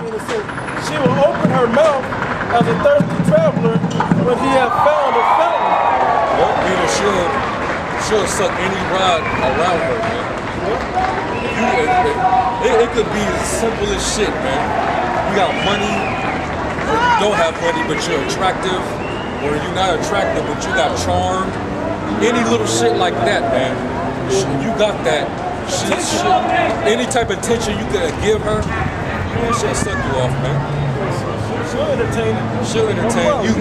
And it says, she will open her mouth as a thirsty traveler when he has found a fountain. Yep, meaning she'll suck any rod around her, man. It could be as simple as shit, man. You got money, or you don't have money, but you're attractive, or you're not attractive, but you got charm. Any little shit like that, man. You got that. Any type of attention you could give her, man, she'll suck you off, man. She'll entertain you. She'll entertain you.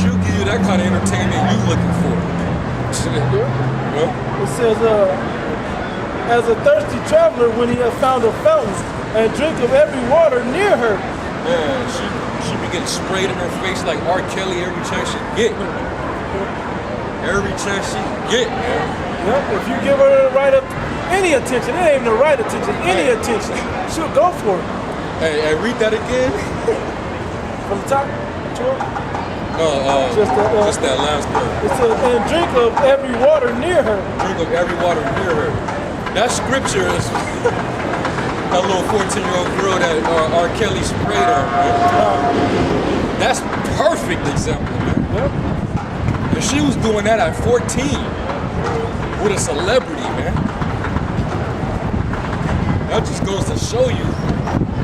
She'll give you that kind of entertainment you looking for. It says, as a thirsty traveler when he has found a fountain and drink of every water near her. Man, she be getting sprayed in her face like R. Kelly every chance she get. Every chance she get, man. Yep, if you give her the right any attention, it ain't even the right attention, any attention, she'll go for it. Hey, read that again. From the top, just that last part. It says, and drink of every water near her. Drink of every water near her. That scripture is that little 14-year-old girl that R. Kelly sprayed her, man. That's perfect example, man. Yep. And she was doing that at 14 with a celebrity, man. That just goes to show you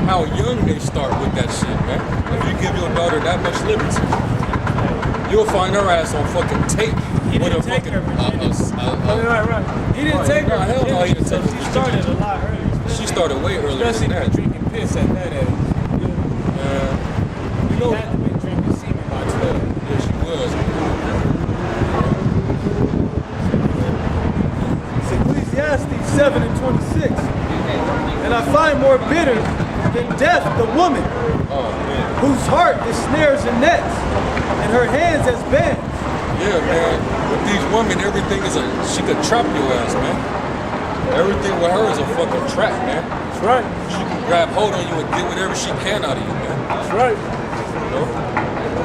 how young they start with that shit, man. If you give your daughter that much liberty, you'll find her ass on fucking tape. He didn't take her. Right. He didn't take her. Hell no, he didn't take her. She started a lot earlier. She started way earlier Especially than that. drinking piss at that age. You know, She had to be drinking semen by 12. yeah, she was. It's Ecclesiastes 7 and 26. And I find more bitter than death the woman, Oh man. whose heart is snares and nets, and her hands as bands. Yeah, man. With these women, everything is she could trap your ass, man. Everything with her is a fucking trap, man. That's right. She can grab hold on you and get whatever she can out of you, man. That's right. You know?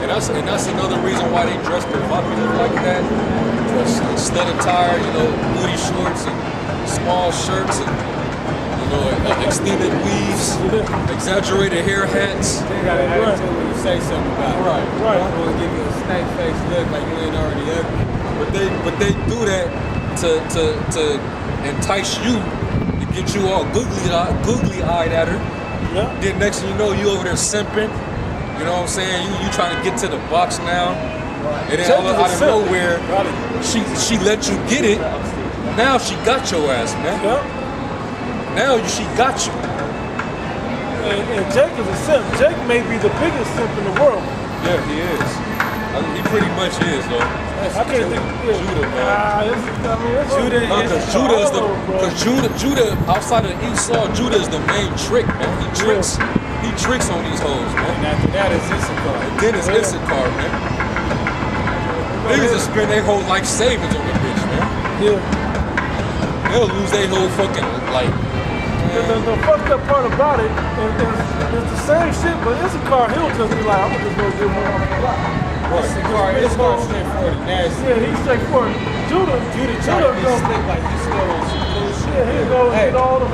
And that's another reason why they dress provocative like that. Stud attire, you know, booty shorts and small shirts and extended weaves, exaggerated hair hats. They got an attitude when you say something about it. Right. Right. Don't want to give you a snake face look like you ain't already ugly. But they do that to entice you, to get you all googly eyed at her. Yeah. Then next thing you know, you over there simping. You know what I'm saying? You trying to get to the box now. And then out of nowhere, she let you get it. Now she got your ass, man. Yeah. Now she got you. And Jake is a simp. Jake may be the biggest simp in the world. Yeah, he is. He pretty much is, though. I can't think. Judah, man. Judah, outside of Esau, Judah is the main trick, man. He tricks on these hoes, man. And after that, it's Issachar. And then it's Issachar, man. Niggas will spend their whole life savings on the bitch, man. Yeah. They'll lose their whole fucking life. The fucked up part about it is the same shit, but Issachar, he'll just be like, I'm gonna just go get more on the block. Issachar straightforward and nasty. Yeah, he's straightforward. Judah try to be slick like he's still on some cool shit. Yeah, he'll go and get all the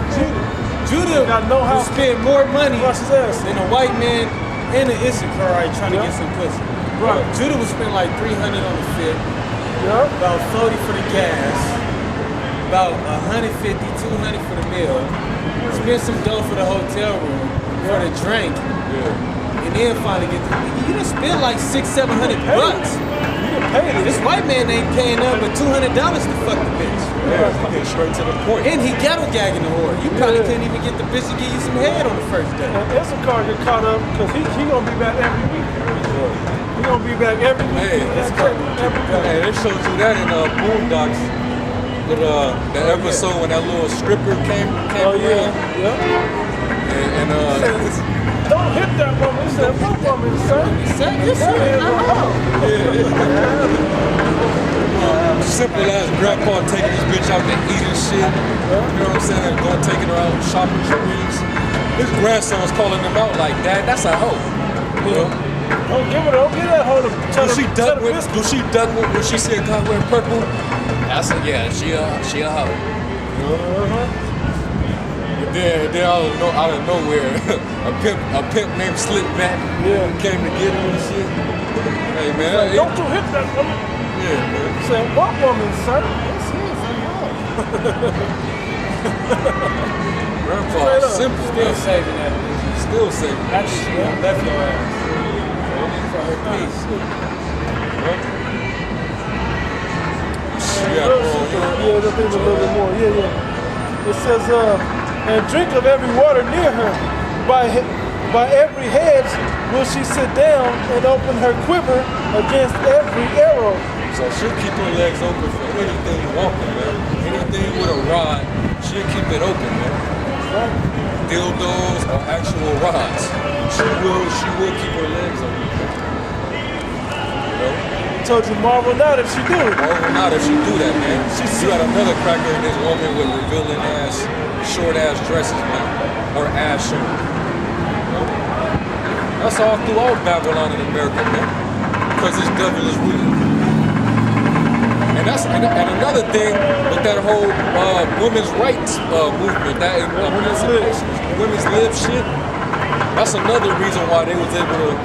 Judah got know how will spend more money wash his ass. than a white man and an Issachar trying to get some pussy. Right. Judah would spend like $300 on the fit, Yeah. about $40 for the gas, about $150, $200 for the meal, spend some dough for the hotel room, for the drink, and then finally get you done spend like $600-700 bucks. You done paid it. This white man ain't paying nothing but $200 to fuck the bitch. Yeah, he get straight to the point. And he ghetto gagging the whore. You probably couldn't even get the bitch to give you some head on the first day. And Issachar get caught up because he gonna be back every week. He gonna be back every week. Hey, hey, they showed you that in Boondocks. With the episode when that little stripper came Oh around. yeah. And Don't hit that woman. He said, no woman, son. Simple as grandpa taking this bitch out to eat and shit. You know what I'm saying? Going taking her out on shopping sprees. His grandson's calling him out like, Dad, that's a hoe. You know? Don't give that hoe to Do she duck when she said God wear purple? That's she a hoe. then out of nowhere, a pimp named Slickback came to get him and shit. Hey man, Like, don't you hit that woman? yeah, man. I said, what woman, sir? It's his. Grandpa, Straight up. simple, Still man. saving that business. Still saving. I think she done left your ass. For her peace. Yeah, Yeah, I think a little bit more. Yeah. It says, and drink of every water near her. By every hedge will she sit down and open her quiver against every arrow. So she'll keep her legs open for anything walking, man. Anything with a rod, she'll keep it open, man. Right. Dildos or actual rods. She will keep her legs open. You know? Told you marvel not if she do it. Or not if she do that, man. You got another cracker in this woman with revealing ass, short ass dresses, man. Or ass shirt. You know? That's all throughout Babylon in America, man. Because this devil is real. And another thing with that whole women's rights movement, that emancipation, women's lib shit, that's another reason why they was able to,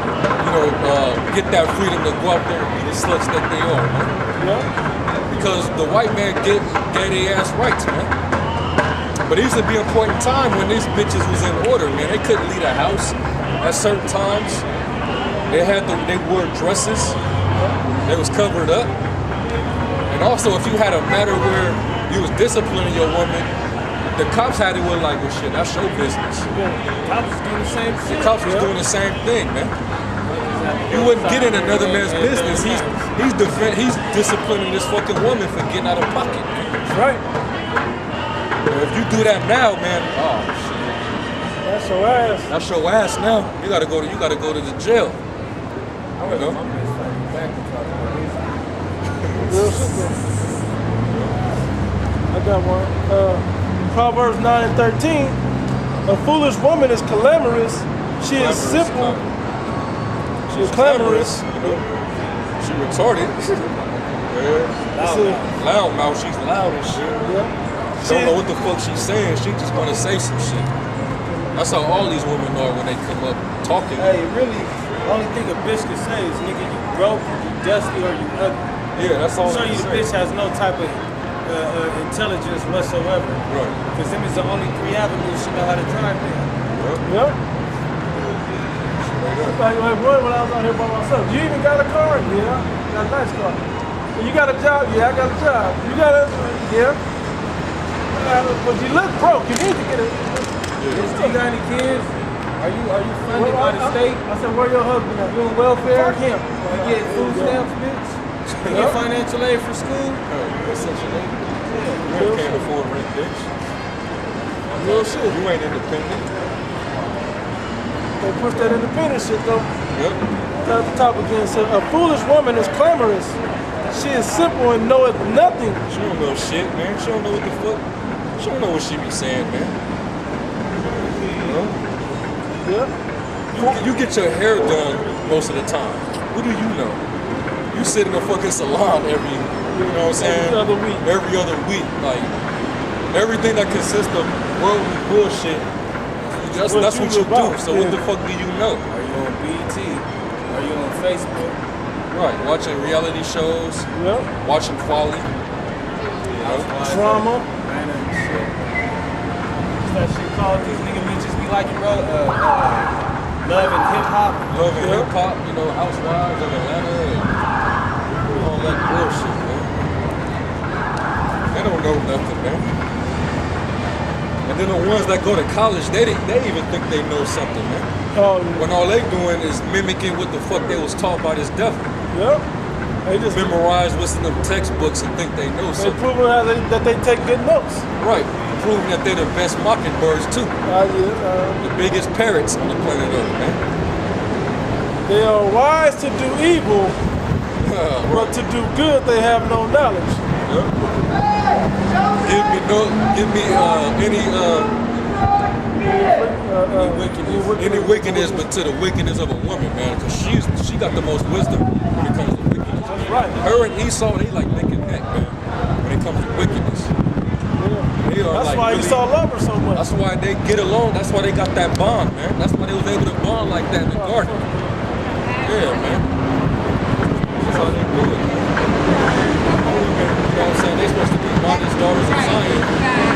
get that freedom to go out there and be the sluts that they are, man. Yeah. Because the white man gave their ass rights, man. But it used to be a point in time when these bitches was in order, man. They couldn't leave the house at certain times. They wore dresses. They was covered up. And also, if you had a matter where you was disciplining your woman, the cops had it with like, well, shit, that's your business. Cops was doing the same The shit. cops was doing the same thing, man. You wouldn't get in another man's business. He's disciplining this fucking woman for getting out of pocket. That's right. If you do that now, man, oh shit, That's your ass. that's your ass now. You gotta go to the jail. You know? Real shit though. I got one. Proverbs 9 and 13. A foolish woman is clamorous. She is simple. She's clamorous. You know? She retarded. Yeah. It's a- Loud mouth. She's loud and shit. yeah. Don't know what the fuck she's saying. She just gonna say some shit. That's how all these women are when they come up talking. Hey, really, the only thing a bitch can say is, nigga, you broke, you dusty, or you ugly. Yeah, that's all. Show they you the say. bitch has no type of intelligence whatsoever. Right. Because them is the only 3 avenues she know how to drive in. Yep. Like boy, when I was out here by myself, you even got a car? Yeah, got a nice car. You got a job? Yeah, I got a job. You got a but you look broke. You need to get a. Bitch, do you got any kids? Are you funded by the state? I said, where your husband at? You on welfare? Fuck him. You get food stamps, bitch? You get financial aid for school? That's such a lady. You can't afford rent, bitch. Real shit. You ain't independent. They push that independent shit though. Yep. At the top again, said a foolish woman is clamorous. She is simple and knoweth nothing. She don't know shit, man. She don't know what the fuck. She don't know what she be saying, man. You know? Yeah. You get your hair done most of the time. What do you know? You sit in a fucking salon every, you know what I'm saying? Every other week. Every other week. Like, everything that consists of worldly bullshit, that's what you do. about, So what the fuck do you know? Are you on BET? Are you on Facebook? Right, watching reality shows, Yeah. watching Folly. You know? Drama. Man, and shit. What's that shit called? These nigga bitches be like, bro, love and hip hop. Love and hip hop, you know, Housewives of Atlanta and all that bullshit, man. They don't know nothing, man. And then the ones that go to college, they even think they know something, man. Oh yeah. When all they doing is mimicking what the fuck they was taught by this devil. Yeah. They just Memorize what's in them textbooks and think they know they something. proving that they take good notes. Right. Proving that they're the best mockingbirds too. Yeah. The biggest parrots on the planet Earth, man. They are wise to do evil, Right. but to do good they have no knowledge. Any wickedness, but to the wickedness of a woman, man, because she got the most wisdom when it comes to wickedness. That's right. Her and Esau, they like neck and neck, man, when it comes to wickedness. Yeah. They That's like why really, he saw love her so much. that's why they get along. That's why they got that bond, man. That's why they was able to bond like that in the garden. Yeah, man. That's how they do it, man. You know what I'm saying? They supposed to be mothers, daughters of Zion.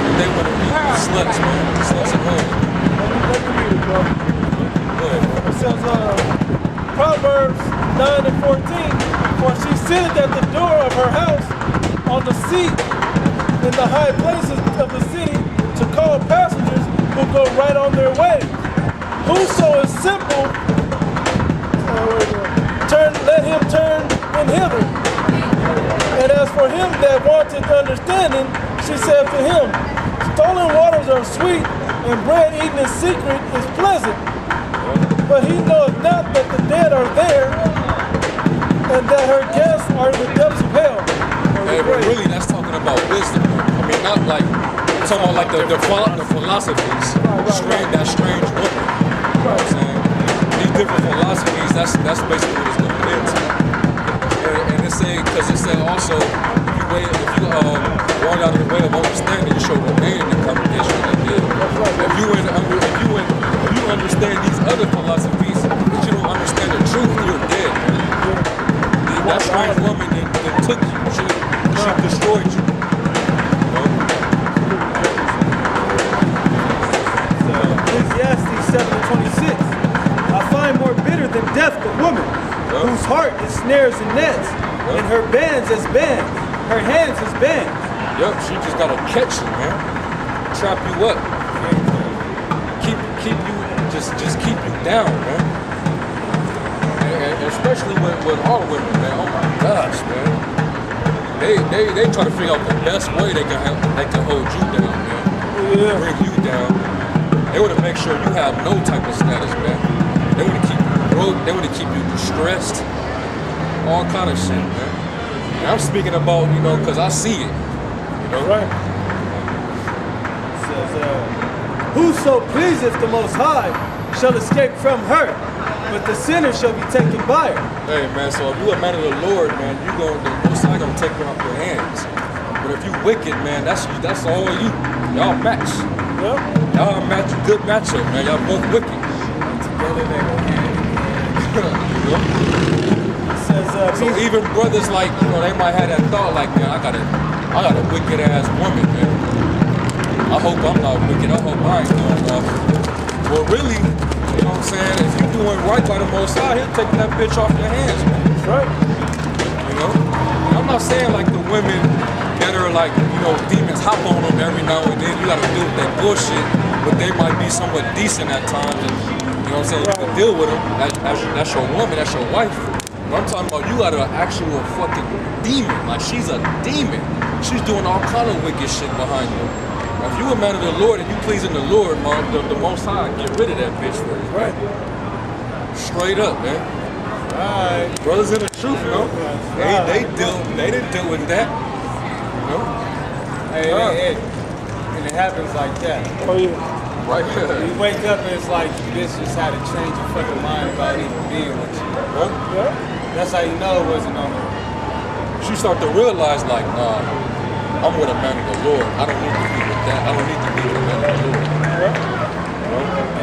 But they want to be sluts, man. Sluts and hoes. Let me read it, bro. Go ahead, bro. It says, Proverbs 9 and 14, for she sitteth at the door of her house on the seat in the high places of the city to call passengers who go right on their way. Whoso is simple, let him turn in hither. And as for him that wanted understanding, she said to him, stolen waters are sweet, and bread eaten in secret is pleasant. But he knoweth not that the dead are there, and that her guests are in the depths of hell. Hey, but really, that's talking about wisdom. I mean, not like, I'm talking about like the philosophies. That strange woman. You know what I'm saying? These different philosophies, that's basically what it's going into. And it said, because it said also, if you walk out of the way of understanding, you show remain in the congregation of the dead. If you understand these other philosophies, but you don't understand the truth, you're dead. That strange woman that took you, she destroyed you. Ecclesiastes 7:26. I find more bitter than death the woman, whose heart is snares and nets, and her bands as bands, her hands as bands. Yup, she just gotta catch you, man. Trap you up. Keep you, just keep you down, man. And especially with our women, man. Oh my gosh, man. They try to figure out the best way they can hold you down, man. Yeah. Bring you down. They want to make sure you have no type of status, man. They want to keep you broke. They want to keep you distressed. All kind of shit, man. And I'm speaking about, because I see it. Right. It says, whoso pleaseth the Most High shall escape from her, but the sinner shall be taken by her. Hey, man, so if you a man of the Lord, man, the Most High gonna take her off your hands. But if you wicked, man, that's all you. Y'all match. Yep. Y'all match, good matchup, man. Y'all both wicked. Together they go hand in hand. It says, So even brothers like, they might have that thought like, man, I got a wicked ass woman, man. I hope I'm not wicked. I hope I ain't doing wrong. Well, really, you know what I'm saying? If you're doing right by the Most High, he'll take that bitch off your hands, man. That's right. And I'm not saying like the women that are like, demons hop on them every now and then. You gotta deal with that bullshit, but they might be somewhat decent at times. And, you know what I'm saying? You can deal with them. That's your woman. That's your wife. But I'm talking about you got an actual fucking demon. Like she's a demon. She's doing all kind of wicked shit behind you. If you a man of the Lord and you pleasing the Lord, man, the Most High, get rid of that bitch for you. Right. Straight up, man. alright. Brothers in the truth, they didn't deal with that. Hey, and it happens like that. Oh, yeah. Right. You wake up and it's like you just had to change your fucking mind about even being with you. Yeah. That's how you know it wasn't on the. She start to realize like, nah, I'm with a man of the Lord. I don't need to be with that. I don't need to be with a man of the Lord.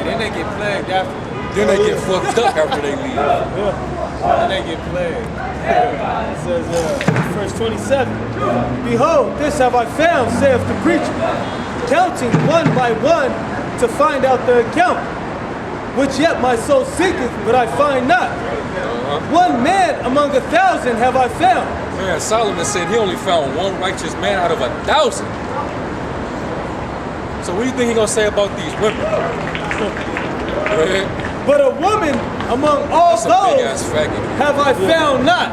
And then they get plagued after. Then they get fucked up after they leave. Then they get plagued. It says, verse 27, behold, this have I found, saith the preacher, counting one by one to find out their account, which yet my soul seeketh, but I find not. One man among 1,000 have I found. Man, Solomon said he only found one righteous man out of 1,000. So what do you think he gonna say about these women? Right? But a woman among all That's a big ass those faggot. have I found not.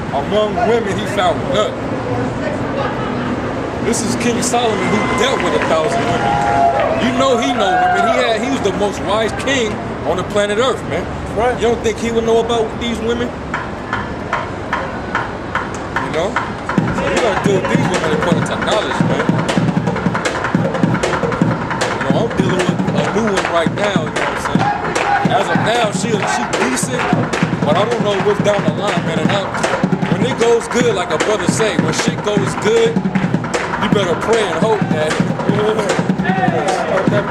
Among women, he found none. This is King Solomon who dealt with 1,000 women. You know he know women. He was the most wise king on the planet Earth, man. Right. You don't think he would know about these women? So you gotta deal with these women according to knowledge, man. I'm dealing with a new one right now, you know what I'm saying? As of now, she decent, but I don't know what's down the line, man. And when it goes good, like a brother say, when shit goes good, you better pray and hope that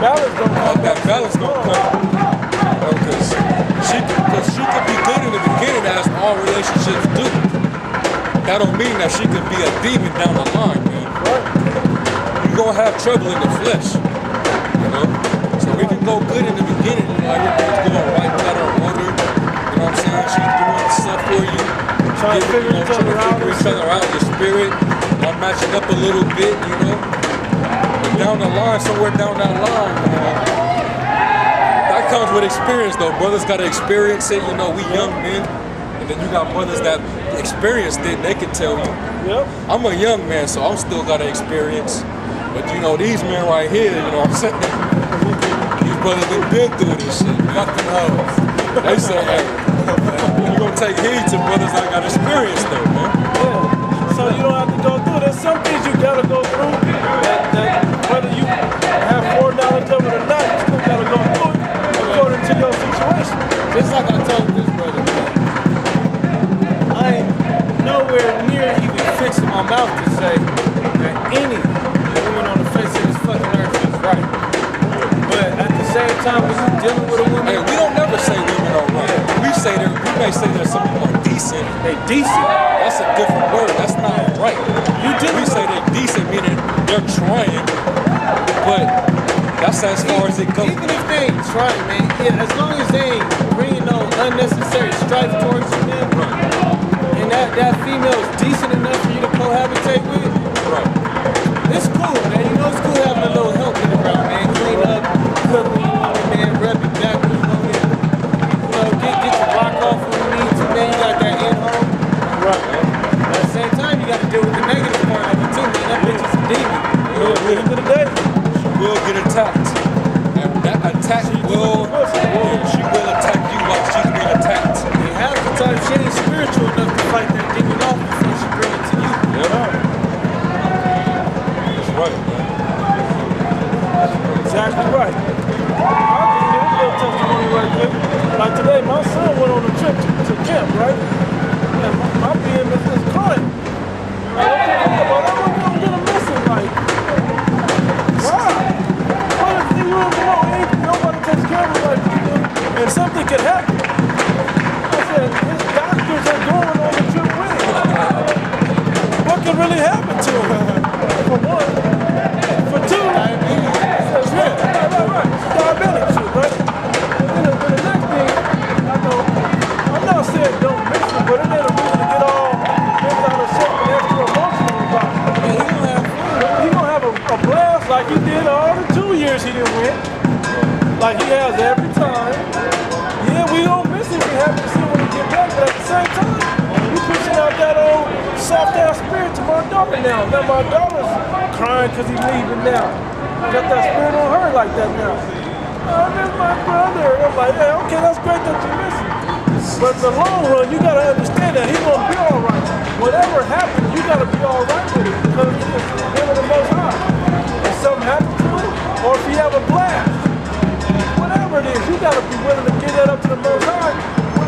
balance don't come. That balance don't come. Because she could be good in the beginning, as all relationships do. That don't mean that she could be a demon down the line, man. You're gonna have trouble in the flesh, you know. So we can go good in the beginning, you know, everything's going right, got her order. You know what I'm saying? She's doing stuff for you. Trying to figure each other out. Each other out, your spirit. I'm matching up a little bit, you know. But down the line, somewhere down that line, man. That comes with experience, though. Brothers gotta experience it. You know, we young men, and then you got brothers that experienced it. They can tell you. Yep. I'm a young man, so I'm still gotta experience. But you know, these men right here, you know what I'm saying? These brothers been through this shit. Fuck them hoes. They say, hey, you gonna take heed to brothers that got experience, though, man. Yeah. So you don't have to go through. There's some things you gotta go through. That whether you have foreknowledge of it or not, you still gotta go through it according to your situation. Just like I told this brother, man, I ain't nowhere near even fixing my mouth to say that any woman on the face of this fucking earth is right. But at the same time, when you're dealing with a woman, Hey, we don't never say women are right. We may say that some people are decent. they decent. That's a different word. That's not right. We say they're decent, meaning they're trying, but that's as far as it goes. Even if they ain't trying, man, yeah, as long as they ain't bringing no unnecessary strife towards you, man, and that female is decent enough for you to cohabitate with, Right. it's cool, man. You know it's cool having a little help in the ground, man. Clean up, cook when you want it, man. Rub your back when you want it. You know, get your block off when you need to, man. You got that in-home. Right. At the same time, you got to deal with the negative part of it, too, man. That bitch is a demon. At the end of the day, Will get attacked. And that attack she will attack you while she's being attacked. And half the time, she ain't spiritual enough to fight that demon off before she bring it to you. Yeah. That's right, man. exactly right. I'll just give a little testimony right quick. Like today, my son went on a trip to camp, right? And my BM is crying. I'm gonna miss him, like, why? What if you ain't nobody takes care of him like you do, and something could happen? I said, his doctors are going on the trip with him. What could really happen to him? For one. For two, right. Diabetic shit, right? And the next thing, I know, I'm not saying don't mix it, but it ain't a reason to get all bent out of shape and extra emotional about it. And he gonna have fun. He gonna have a blast like he did all the 2 years he didn't win. Like he has every time. Yeah, we don't miss him. We happy to see him when we get back, but at the same time, we pushing out that old soft ass spirit to my daughter now. Now my daughter's crying because he's leaving now. Got that spirit on her like that now. I miss my brother. I'm like, yeah, okay, that's great that you miss him. But in the long run, you gotta understand that he's gonna be all right. Whatever happens, you gotta be all right with it because it's him and the Most High. If something happens to him, or if he have a blast, whatever it is, you gotta be willing to give that up to the Most High.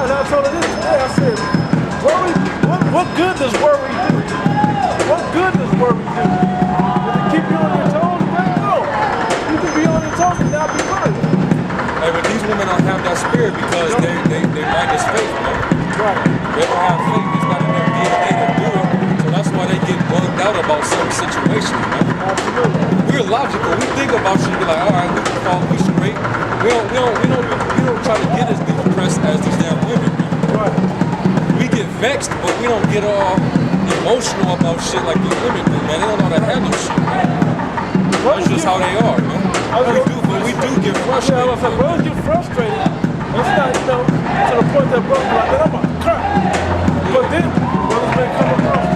And I told her this today. I said, worry. What good does worry do? What good does worry do? Does it keep you on your toes? No. You can be on your toes and not be worried. Hey, but these women don't have that spirit because they mind is faith, man. Right. They don't have faith. It's not in their DNA to do it. So that's why they get bugged out about some situations, man. Absolutely. We're logical. We think about shit and be like, all right, we can fall, we straight. We don't try to get as depressed as these damn women, man. Right. We get vexed, but we don't get all emotional about shit like these women do, man. They don't know how to handle shit, man. That's just how they are, man. We do get frustrated. Yeah, I said, brothers get frustrated. It's not, to the point that brothers like, man, I'm about to cry. But then, brothers may come across.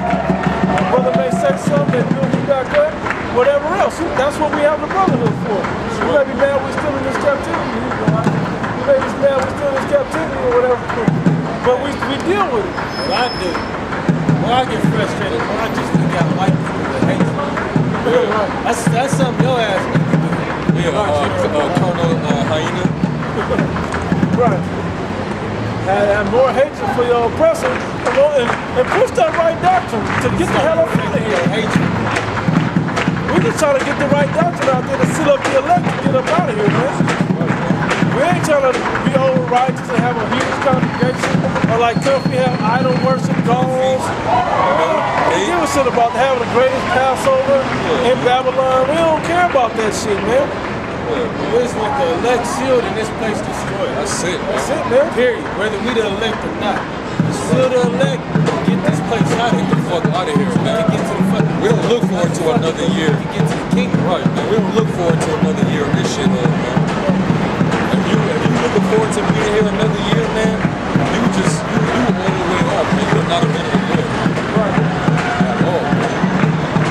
Brother may say something that builds you back up. Whatever else. That's what we have the brotherhood for. You may be mad we're still in this captivity. You may be mad we're still in this captivity or whatever. But we deal with it. What I do, when I get frustrated, when I just got white people that hate me. Yeah, right. That's something your ass need to do. Yeah, Colonel Hyena. Right. Have more hatred for your oppressor and push that right doctrine to get the hell up out of here. Hatred. We just trying to get the right doctrine out there to seal up the elect to get up out of here, man. We ain't trying to be over righteous and have a huge congregation or like Comfy have idol worship goals. We give a shit about having the greatest Passover in Babylon. We don't care about that shit, man. We just want the elect sealed and this place destroyed. That's it, man. That's it, man. Period. Whether we the elect or not. Seal the elect, get this place out of Get here. the fuck out of here, man. Get to the fucking We don't look forward to another year. Get to the kingdom. Right, man. We don't look forward to another year of this shit, man. If you looking forward to being here another year, man, you all the way off, man. You're not a man of good. Right. At all, man.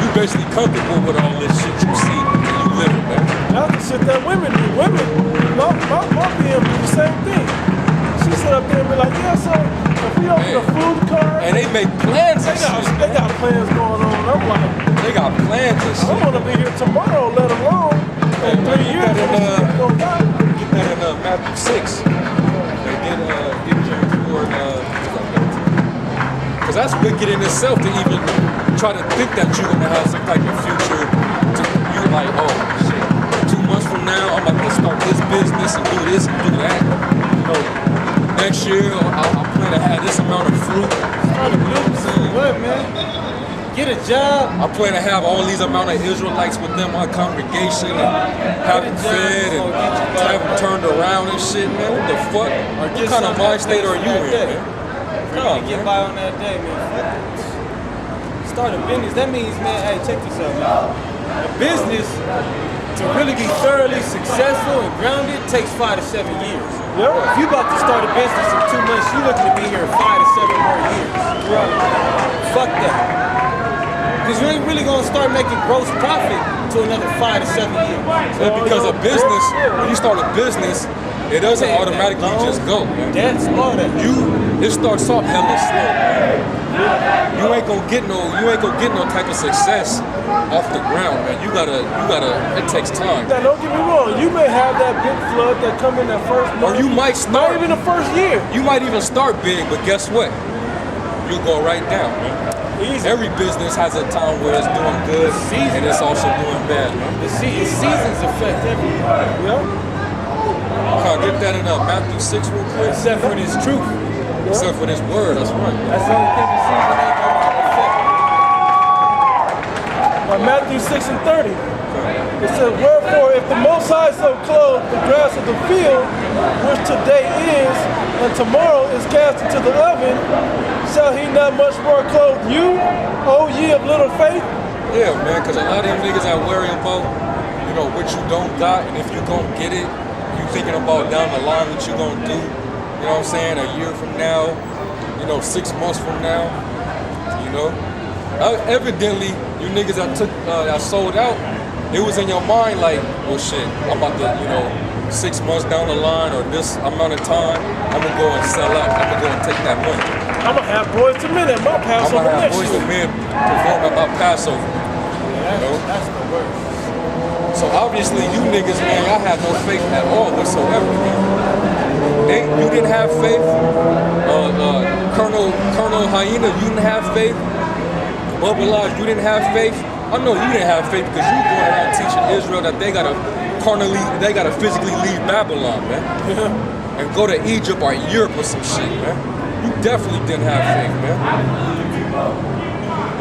You basically comfortable with all this shit you see and you live it, man. That's the shit that women do. Women, my PM do the same thing. She sit up there and be like, yeah, so if we open a food cart, And they make plans and shit. they got plans going on. I'm like, They got plans and I shit. want to be here tomorrow, let alone in 3 years. Get when this shit gonna die. that in Matthew 6. They get James 4 because that's wicked in itself to even try to think that you're gonna have some type of future. You're like, oh shit, 2 months from now I'm about to start this business and do this and do that. You know, next year I plan to have this amount of fruit. What, man? Get a job. I plan to have all these amount of Israelites within my congregation and have them fed and have them turned around and shit, man. What the fuck? What kind of mind state are you in, man? Come on, Get man. by on that day, man. Fuck it. Start a business. That means, man, hey, check this out, man. A business, to really be thoroughly successful and grounded, takes 5 to 7 years. Yeah. If you about to start a business in 2 months, you looking to be here 5 to 7 more years. Fuck that. Because you ain't really gonna start making gross profit until another 5 to 7 years. And because a business, when you start a business, it doesn't Man, automatically that just go, man. That's all that. It starts off hella slow, man. You ain't gonna get no type of success off the ground, man. You gotta, it takes time. Now, don't get me wrong. You may have that big flood that come in that first month. Or you might Not start, even the first year. you might even start big, but guess what? You go right down, man. Easy. Every business has a time where it's doing good and it's also doing bad, man. The seasons affect everything. Yeah. Can I get that in Matthew 6 real quick? Except for this truth. Except for this word, that's right. That's the only thing the season ain't gonna affect. Matthew 6 and 30. It says, wherefore, if the Most High so clothe the grass of the field, which today is, and tomorrow is cast into the oven, shall he not much more clothe you, O ye of little faith? Yeah, man, because a lot of them niggas are worrying about, you know, what you don't got, and if you gon' get it, you thinking about down the line what you gonna do, you know what I'm saying, a year from now, you know, 6 months from now, you know. Evidently, you niggas that sold out, it was in your mind like, well shit, I'm about to, you know, 6 months down the line or this amount of time, I'm gonna go and sell out, I'm gonna go and take that money. I'm going to have boys to men at my I'm Passover gonna have next boys year. and men perform at my Passover. You know? That's the worst. So obviously you niggas, man, y'all had no faith at all whatsoever, man. You didn't have faith. Colonel Hyena, you didn't have faith. Bubba Lodge, you didn't have faith. I know you didn't have faith because you were going around teaching Israel that they gotta physically leave Babylon, man. And go to Egypt or Europe or some shit, man. You definitely didn't have faith, man.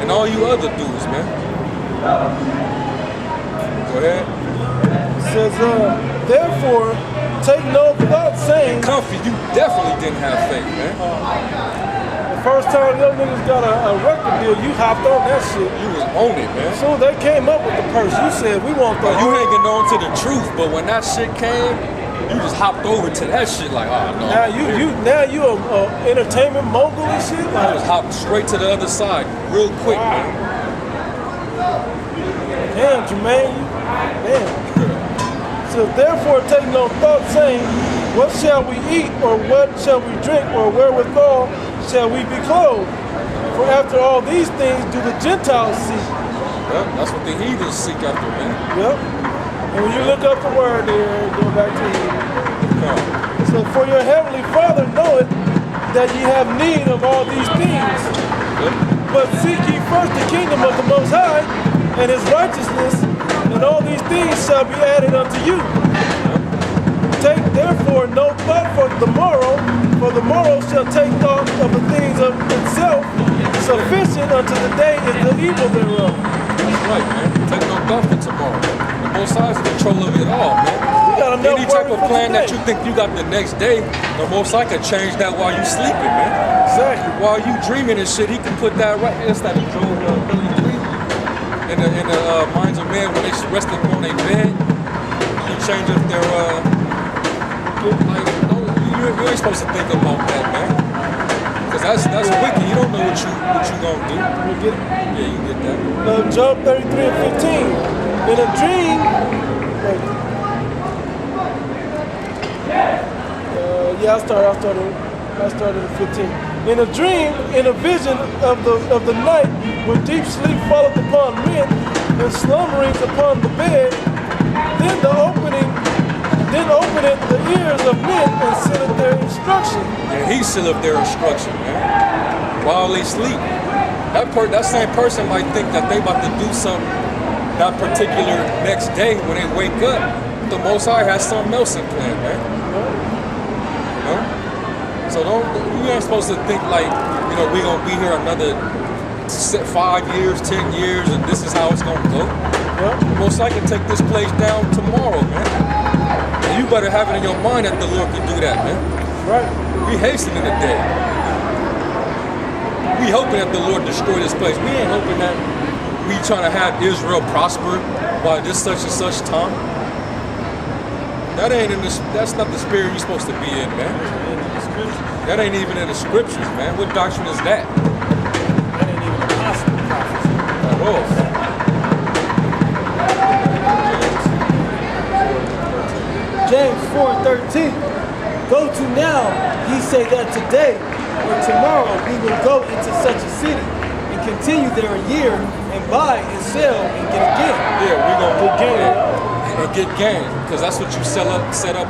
And all you other dudes, man. Go ahead. It says, therefore, take no thought saying, Comfy, you definitely didn't have faith, man. the first time them niggas got a record deal, you hopped on that shit. You was on it, man. So they came up with the purse. You said, we want the You hanging on to the truth, but when that shit came, you just hopped over to that shit like, oh no. Now you a entertainment mogul and shit? I Like, just hopped straight to the other side real quick, man. damn, Jermaine. Damn. So therefore take no thought saying, what shall we eat, or what shall we drink, or wherewithal shall we be clothed? For after all these things do the Gentiles seek. Yep, that's what the heathens seek after, man. Yep. And when you look up the word there, go back to it. Yeah. So for your heavenly Father knoweth that ye have need of all these things. Yep. But seek ye first the kingdom of the Most High and his righteousness, things shall be added unto you. Take therefore no thought for the morrow shall take thought of the things of itself. Sufficient unto the day is the evil thereof. That's right, man. Take no thought for tomorrow. The Most High is in control of it all, man. You got enough Any type worry of for plan that today. you think you got the next day, the Most High can change that while you sleeping, man. Exactly. While you dreaming and shit, he can put that right. It's that Job 33 in the minds of men when they resting on their bed. You change up their like you ain't supposed to think about that, man. Cause that's wicked. You don't know what you gonna do. You get it? Yeah, you get that. Job 33 and 15. In a dream, I started at 15. In a dream, in a vision of the night, when deep sleep falleth upon men, and slumberings upon the bed, then openeth the ears of men and sealeth their instruction. Yeah, he seal up their instruction, man. While they sleep. That same person might think that they about to do something that particular next day when they wake up. The Most High has something else in plan, man. You know? So you ain't supposed to think like, you know, we gonna be here another 5 years, 10 years, and this is how it's gonna go. Yeah. Most High can take this place down tomorrow, man. And you better have it in your mind that the Lord can do that, man. Right. We hastening the day. We hoping that the Lord destroy this place. We ain't hoping that we trying to have Israel prosper by this such and such time. That's not the spirit you're supposed to be in, man. That ain't even in the scriptures, man. What doctrine is that? That ain't even a possible prophecy. At all. James 4:13. Go to now, ye say that today or tomorrow we will go into such a city and continue there a year and buy and sell and get again. Yeah, we gonna Get gain. and get gain, because that's what you set up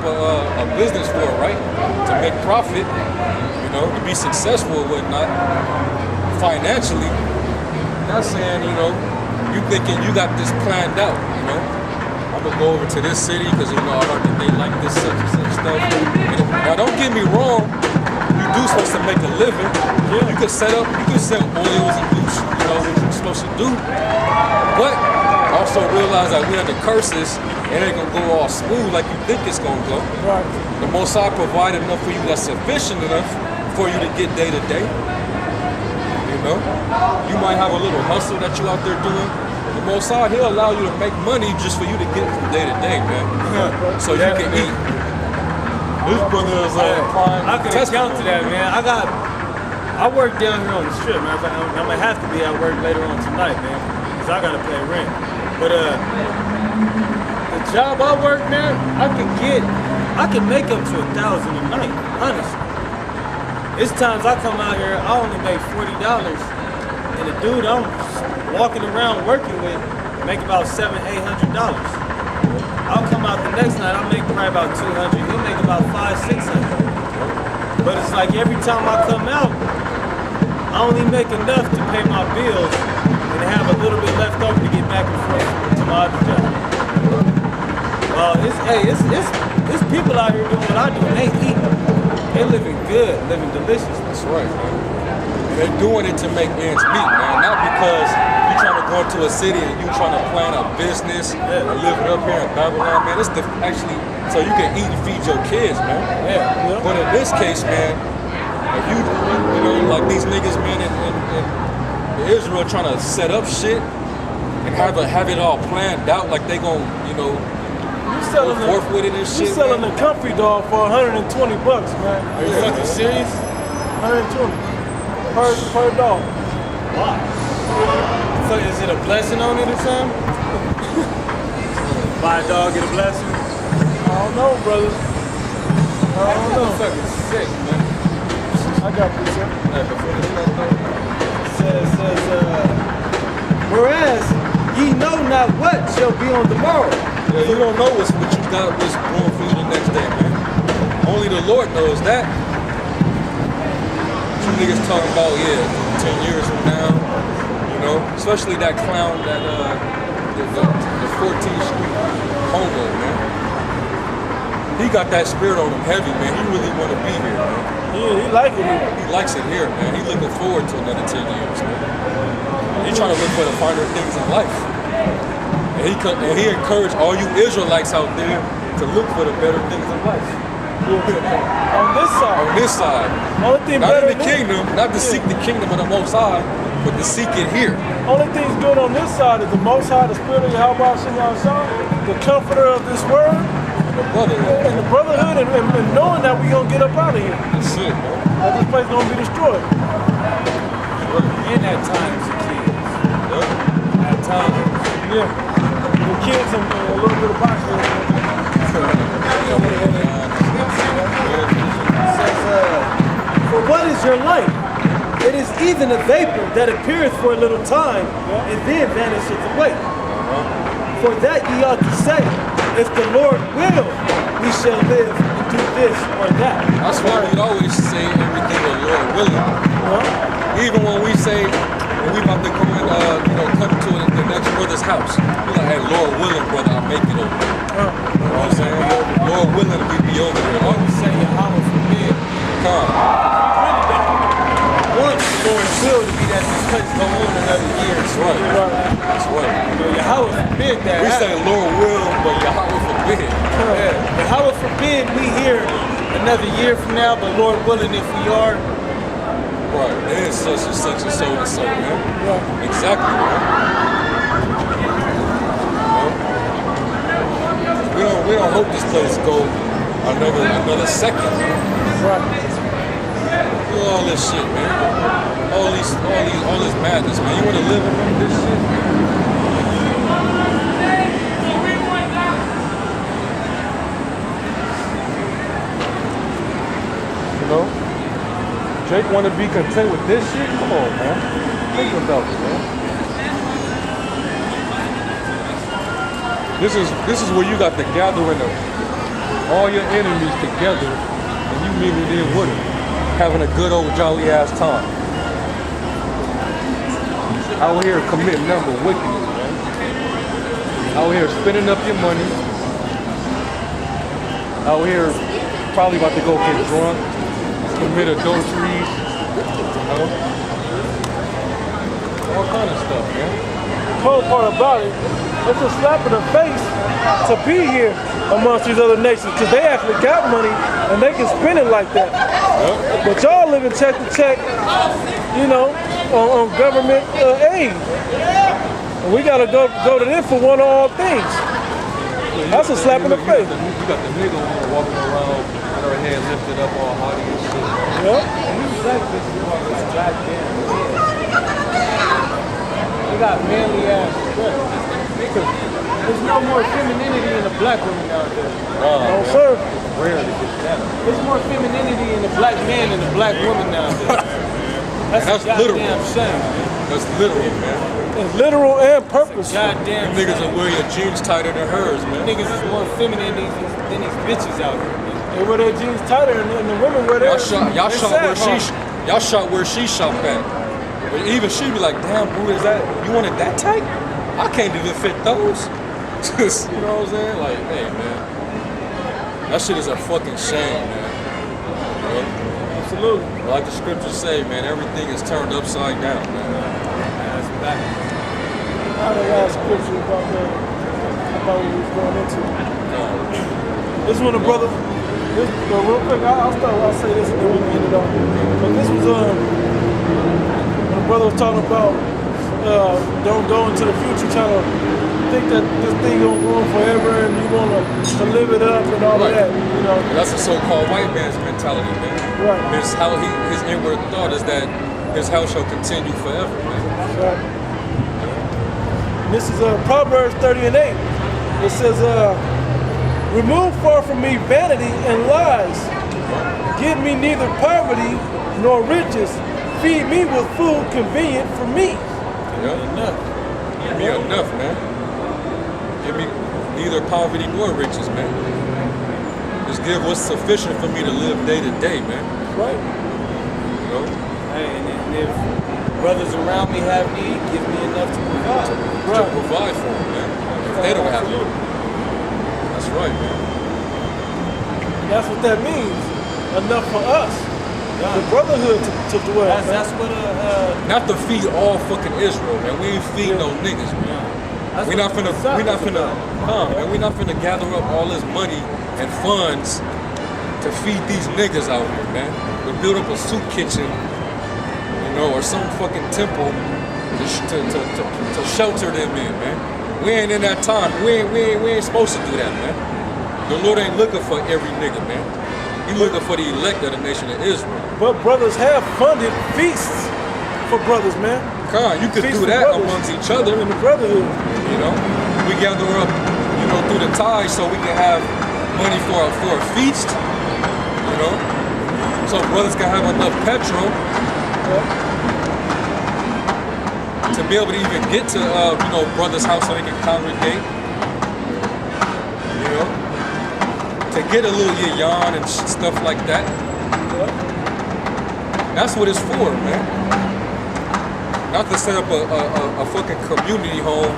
a business for, right? To make profit, you know, to be successful or whatnot, financially. Not saying, you know, you thinking you got this planned out, you know. I'm gonna go over to this city because, you know, I heard that they like this such and such stuff. Now, don't get me wrong, you do supposed to make a living. Yeah. You could sell oils and do, you know, what you're supposed to do. But also realize that we're under curses, it ain't gonna go all smooth like you think it's gonna go. Right. The Most High provided enough for you that's sufficient enough for you to get day to day. You know? You might have a little hustle that you out there doing. The Most High, he'll allow you to make money just for you to get from day to day, man. So you can eat. This brother is prime I can account to that, man. I work down here on the strip, man. I'm gonna have to be at work later on tonight, man, because I gotta pay rent. But the job I work, man, I can make up to 1,000 a night, honestly. It's times I come out here, I only make $40, and the dude I'm walking around working with make about $700-800. I'll come out the next night, I'll make probably about 200. He'll make about 500-600. But it's like every time I come out, I only make enough to pay my bills and have a little bit left over to get back and forth to my other job. It's people out here doing what I do, and they eating. They living good, living delicious. That's right, man. They're doing it to make ends meet, man. Not because you're trying to go into a city and you're trying to plan a business and living up here in Babylon, man. It's actually so you can eat and feed your kids, man. Yeah. But in this case, man, if you know, like these niggas, man, in Israel trying to set up shit and have it all planned out, like they gon', you know, go forth with it and shit. You selling man. the comfy dog for $120, man. Are you fucking serious? 120 per dog. Why? So is it a blessing on it or something? Buy a dog, get a blessing? I don't know, brother. I don't know. Fucking sick, man. I got this, sir. Says, whereas ye know not what shall be on the morrow. Yeah, you don't know what you got, what's going for you the next day, man. Only the Lord knows that. You niggas talking about, 10 years from now, you know, especially that clown, that the 14th Street homo, man. He got that spirit on him heavy, man. He really want to be here, man. He like it here. He likes it here, man. He looking forward to another 10 years, man. He trying to look for the finer things in life. And he encouraged all you Israelites out there to look for the better things in life. On this side. On this side. Only thing Not better in the than- kingdom, not to seek the kingdom of the Most High, but to seek it here. Only thing's good on this side is the Most High, the Spirit of Yahweh Shem Yahshua, the Comforter of this word, The brotherhood. and the brotherhood, and knowing that we gonna get up out of here. That's it, man. That this place gonna be destroyed. In that time, as kids. At times. Yeah. The kids and a little bit of boxing. It says, for what is your life? It is even a vapor that appeareth for a little time, and then vanisheth away. For that ye ought to say, if the Lord will, we shall live and do this or that. That's why we always say everything the Lord willing. Even when we say, when we about to come and, come to the next brother's house, we like, hey, Lord willing, brother, I'll make it over. You know what I'm saying? Lord willing, we be over there. I would say Yahweh forbid. Come. Want the Lord's will to be that this place go on another year. That's right. That's right. Yahweh forbid that. We say Lord will, but Yahweh forbid. Yeah. Yahweh forbid we here another year from now, but Lord willing, if we are, Right. It is such and such and so and so, man. Exactly, man. You know? We don't hope this place go another second. Right. Look at all this shit, man. All this madness, man. You wanna live among this shit? You know? Jake want to be content with this shit? Come on, man. Think about it, man. This is where you got the gathering of all your enemies together, and you meeting in with them, having a good old jolly ass time. Out here committing number wickedness, man. Out here spending up your money. Out here probably about to go get drunk. Commit adulteries, you know, all kind of stuff, man. The cold part about it, it's a slap in the face to be here amongst these other nations because they actually got money and they can spend it like that. Yep. But y'all living check to check, you know, on government aid. And we gotta go to them for one of all things. That's a slap in the face. You got the nigga walking around with her head lifted up all haughty and shit. Yeah. we got manly ass dress. There's no more femininity in the black woman nowadays. No, sir. Rare to get that. There's more femininity in the black man than the black woman nowadays. That's That's a goddamn literal. shame, man. That's literal, man. It's literal and purposeful. Goddamn Them niggas shame. will wear your jeans tighter than hers, man. Niggas is more feminine than these bitches out here, man. They wear their jeans tighter and the women wear Y'all theirs. shot where she shop at. But even she be like, damn, boo, is that, you want it that tight? I can't even fit those. Just, you know what I'm saying? Like, hey, man. That shit is a fucking shame, man. You know? Absolutely. Like the scriptures say, man, everything is turned upside down, man. That's back. I had a last scripture about what we was going into. This one, the brother. Real quick, I'll say this and then we can end it off. But this was when the brother was talking about don't go into the future trying to think that this thing gonna go on forever and you want to live it up and all Right. of that. You know. And that's the so-called white man's mentality, man. Right. His inward thought is that his house shall continue forever, man. Right. And this is Proverbs 30:8. It says, remove far from me vanity and lies. Give me neither poverty nor riches. Feed me with food convenient for me. Yeah. Enough. Give me enough, man. Give me neither poverty nor riches, man. Just give what's sufficient for me to live day to day, man. Right. You know? Hey, and if brothers around me have need, give me enough to provide. To provide for them, man. they don't have it. That's right, man. That's what that means. Enough for us. The brotherhood to dwell. That's what Not to feed all fucking Israel, man. We ain't feeding no niggas, man. We're not finna gather up all this money and funds to feed these niggas out here, man. We build up a soup kitchen, you know, or some fucking temple to shelter them in, man. We ain't in that time. We ain't supposed to do that, man. The Lord ain't looking for every nigga, man. He looking for the elect of the nation of Israel. But brothers have funded feasts for brothers, man. Khan, you could Feast do for that brothers amongst each other. in the brotherhood. You know, we gather up, you know, through the tithes so we can have money for a feast. You know, so brothers can have enough petrol to be able to even get to, you know, brothers' house so they can congregate. You know, to get a little yayan and stuff like that. That's what it's for, man. Not to set up a fucking community home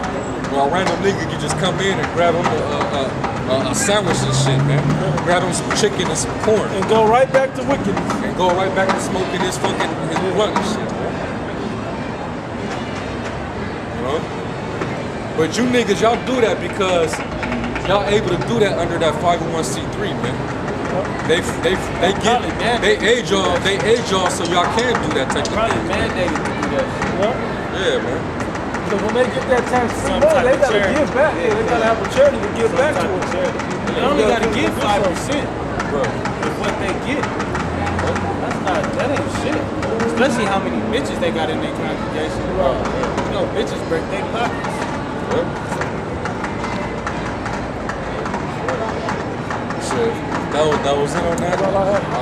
where a random nigga can just come in and grab him a sandwich and shit, man. Grab him some chicken and some corn. And go right back to wickedness. And go right back to smoking his blunt and shit, man. You know? But you niggas, y'all do that because y'all able to do that under that 501c3, man. They age y'all so y'all can do that type of probably thing. mandated to do that. Yeah, man. So when they get that tax-free Some money, type they of gotta charity. give back. Yeah, they gotta have a charity to give back to us. They only got to give 5% Bro. of what they get. That ain't shit. Especially how many bitches they got in their congregation. You know, bitches break their pockets. Shit. That was it on that. That's all I have.